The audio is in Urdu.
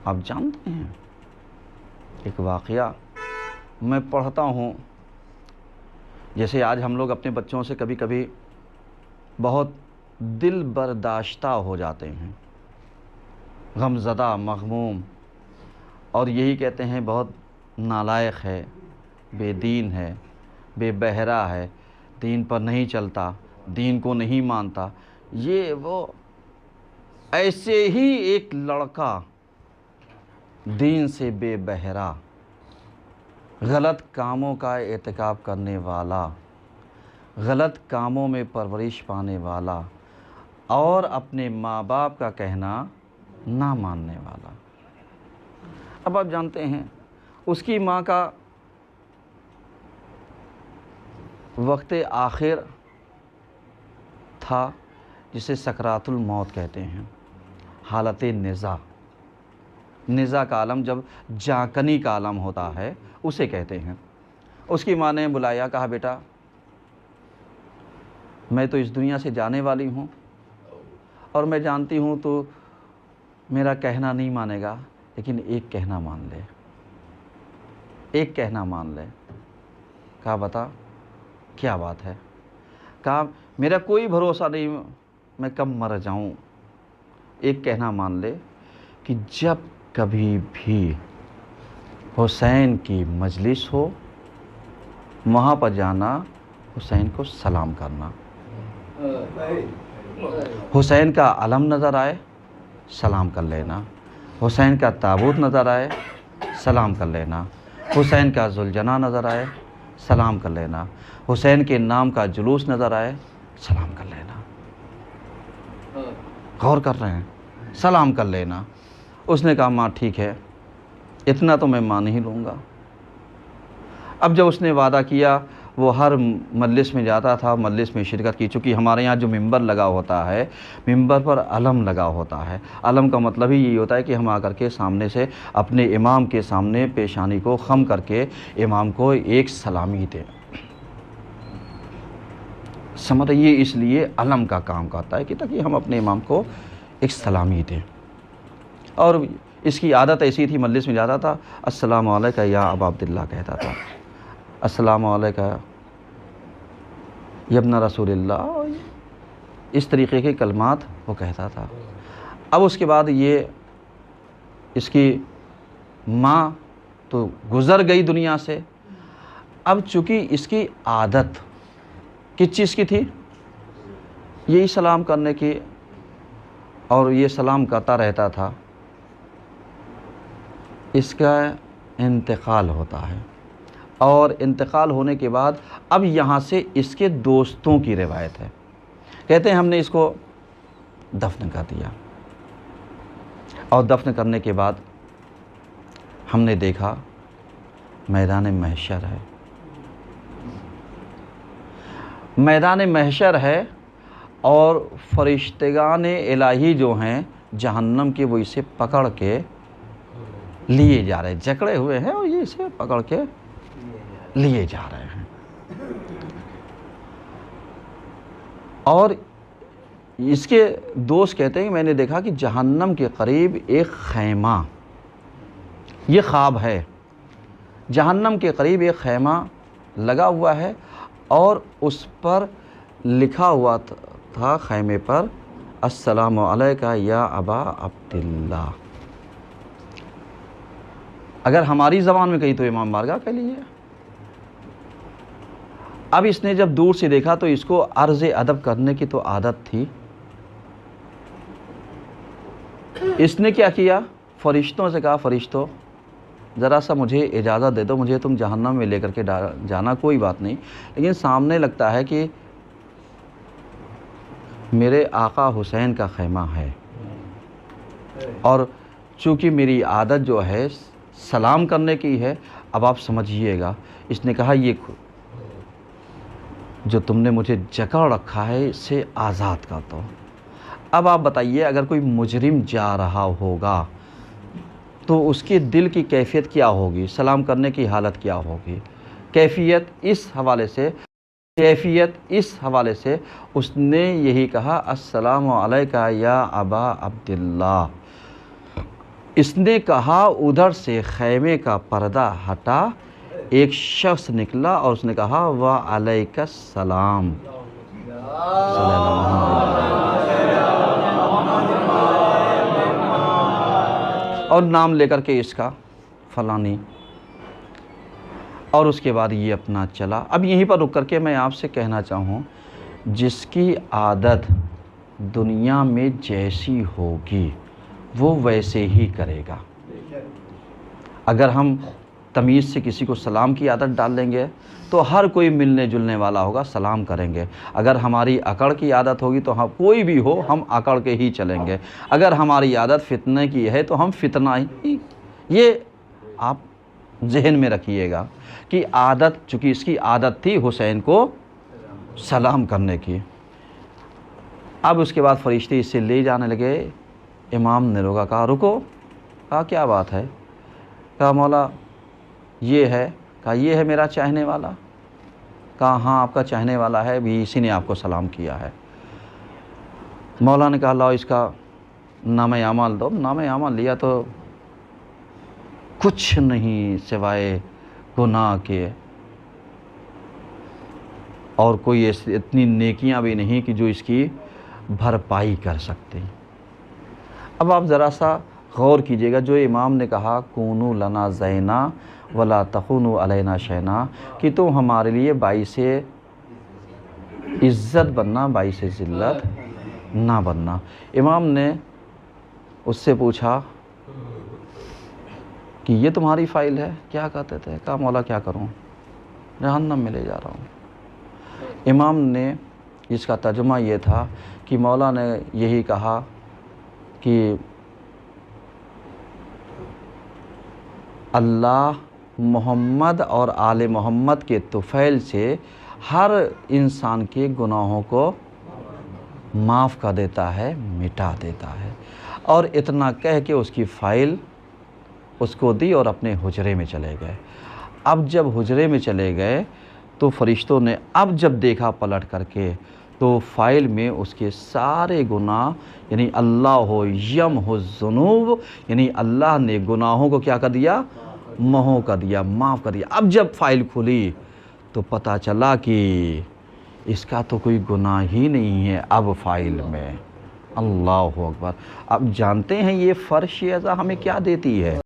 آپ جانتے ہیں ایک واقعہ میں پڑھتا ہوں، جیسے آج ہم لوگ اپنے بچوں سے کبھی کبھی بہت دل برداشتہ ہو جاتے ہیں، غم زدہ، مغموم، اور یہی کہتے ہیں بہت نالائق ہے، بے دین ہے، بے بہرا ہے، دین پر نہیں چلتا، دین کو نہیں مانتا۔ یہ وہ ایسے ہی ایک لڑکا دین سے بے بہرا، غلط کاموں کا ارتکاب کرنے والا، غلط کاموں میں پرورش پانے والا، اور اپنے ماں باپ کا کہنا نہ ماننے والا۔ اب آپ جانتے ہیں اس کی ماں کا وقت آخر تھا، جسے سکرات الموت کہتے ہیں، حالت نزا۔ نزا کا عالم جب جانکنی کا عالم ہوتا ہے اسے کہتے ہیں۔ اس کی ماں نے بلایا، کہا بیٹا میں تو اس دنیا سے جانے والی ہوں اور میں جانتی ہوں تو میرا کہنا نہیں مانے گا، لیکن ایک کہنا مان لے، ایک کہنا مان لے۔ کہا بتا کیا بات ہے؟ کہا میرا کوئی بھروسہ نہیں میں کب مر جاؤں، ایک کہنا مان لے کہ جب کبھی بھی حسین کی مجلس ہو وہاں پر جانا، حسین کو سلام کرنا، حسین کا علم نظر آئے سلام کر لینا، حسین کا تابوت نظر آئے سلام کر لینا، حسین کا ذوالجناح نظر آئے سلام کر لینا، حسین کے نام کا جلوس نظر آئے سلام کر لینا۔ غور کر رہے ہیں؟ سلام کر لینا۔ اس نے کہا ماں ٹھیک ہے، اتنا تو میں مان ہی لوں گا۔ اب جب اس نے وعدہ کیا، وہ ہر مجلس میں جاتا تھا، مجلس میں شرکت کی۔ چونکہ ہمارے یہاں جو ممبر لگا ہوتا ہے، ممبر پر علم لگا ہوتا ہے۔ علم کا مطلب ہی یہی ہوتا ہے کہ ہم آ کر کے سامنے سے اپنے امام کے سامنے پیشانی کو خم کر کے امام کو ایک سلامی دیں۔ سمجھ یہ اس لیے علم کا کام کرتا ہے کہ تاکہ ہم اپنے امام کو ایک سلامی دیں۔ اور اس کی عادت ایسی تھی، مجلس میں جاتا تھا، السلام علیکم یا ابا عبداللہ کہتا تھا، السلام علیکم یا ابن رسول اللہ، اس طریقے کے کلمات وہ کہتا تھا۔ اب اس کے بعد یہ اس کی ماں تو گزر گئی دنیا سے۔ اب چونکہ اس کی عادت کس چیز کی تھی؟ یہی سلام کرنے کی، اور یہ سلام کرتا رہتا تھا۔ اس کا انتقال ہوتا ہے، اور انتقال ہونے کے بعد اب یہاں سے اس کے دوستوں کی روایت ہے، کہتے ہیں ہم نے اس کو دفن کر دیا، اور دفن کرنے کے بعد ہم نے دیکھا میدان محشر ہے، میدان محشر ہے، اور فرشتگان الہی جو ہیں جہنم کے وہ اسے پکڑ کے لیے جا رہے ہیں، جکڑے ہوئے ہیں اور یہ اسے پکڑ کے لیے جا رہے ہیں۔ اور اس کے دوست کہتے ہیں کہ میں نے دیکھا کہ جہنم کے قریب ایک خیمہ، یہ خواب ہے، جہنم کے قریب ایک خیمہ لگا ہوا ہے، اور اس پر لکھا ہوا تھا خیمے پر السلام علیکم یا ابا عبداللہ۔ اگر ہماری زبان میں کہی تو امام بارگاہ کے لیے۔ اب اس نے جب دور سے دیکھا تو اس کو عرض ادب کرنے کی تو عادت تھی، اس نے کیا کیا؟ فرشتوں سے کہا فرشتوں ذرا سا مجھے اجازت دے دو، مجھے تم جہنم میں لے کر کے جانا، کوئی بات نہیں، لیکن سامنے لگتا ہے کہ میرے آقا حسین کا خیمہ ہے، اور چونکہ میری عادت جو ہے سلام کرنے کی ہے، اب آپ سمجھیے گا۔ اس نے کہا یہ جو تم نے مجھے جکڑ رکھا ہے اس سے آزاد کر دو۔ اب آپ بتائیے اگر کوئی مجرم جا رہا ہوگا تو اس کے دل کی کیفیت کیا ہوگی، سلام کرنے کی حالت کیا ہوگی؟ کیفیت اس حوالے سے کیفیت اس حوالے سے اس نے یہی کہا السلام علیکہ یا ابا عبداللہ۔ اس نے کہا ادھر سے خیمے کا پردہ ہٹا، ایک شخص نکلا اور اس نے کہا وعلیک السلام۔ صلی اللہ اور نام لے کر کے اس کا فلانی، اور اس کے بعد یہ اپنا چلا۔ اب یہیں پر رک کر کے میں آپ سے کہنا چاہوں، جس کی عادت دنیا میں جیسی ہوگی وہ ویسے ہی کرے گا۔ اگر ہم تمیز سے کسی کو سلام کی عادت ڈال لیں گے تو ہر کوئی ملنے جلنے والا ہوگا، سلام کریں گے۔ اگر ہماری اکڑ کی عادت ہوگی تو ہم کوئی بھی ہو ہم اکڑ کے ہی چلیں گے۔ اگر ہماری عادت فتنے کی ہے تو ہم فتنہ ہی، یہ آپ ذہن میں رکھیے گا کہ عادت، چونکہ اس کی عادت تھی حسین کو سلام کرنے کی۔ اب اس کے بعد فرشتے اس سے لے جانے لگے۔ امام نے روکا، کہا رکو، کہا کیا بات ہے؟ کہا مولا یہ ہے، کہا یہ ہے میرا چاہنے والا؟ کہا ہاں آپ کا چاہنے والا ہے، بھی اسی نے آپ کو سلام کیا ہے۔ مولا نے کہا لاؤ اس کا نام اعمال دو۔ نام اعمال لیا تو کچھ نہیں سوائے گناہ کے، اور کوئی اتنی نیکیاں بھی نہیں کہ جو اس کی بھرپائی کر سکتے۔ اب آپ ذرا سا غور کیجئے گا، جو امام نے کہا کونو لنا زینا ولا تخونو علینا شینا، کہ تم ہمارے لیے باعث عزت بننا، باعث ذلت نہ بننا۔ امام نے اس سے پوچھا کہ یہ تمہاری فائل ہے؟ کیا کہتے تھے؟ کہا مولا کیا کروں، جہنم میں لے جا رہا ہوں۔ امام نے اس کا ترجمہ یہ تھا کہ مولا نے یہی کہا کہ اللہ محمد اور آل محمد کے طفیل سے ہر انسان کے گناہوں کو معاف کر دیتا ہے، مٹا دیتا ہے۔ اور اتنا کہہ کے اس کی فائل اس کو دی اور اپنے حجرے میں چلے گئے۔ اب جب حجرے میں چلے گئے تو فرشتوں نے اب جب دیکھا پلٹ کر کے تو فائل میں اس کے سارے گناہ، یعنی اللہ یم الذنوب، یعنی اللہ نے گناہوں کو کیا کر دیا، محو کر دیا، معاف کر دیا۔ اب جب فائل کھلی تو پتہ چلا کہ اس کا تو کوئی گناہ ہی نہیں ہے اب فائل میں۔ اللہ اکبر۔ اب جانتے ہیں یہ فرش اعضا ہمیں کیا دیتی ہے؟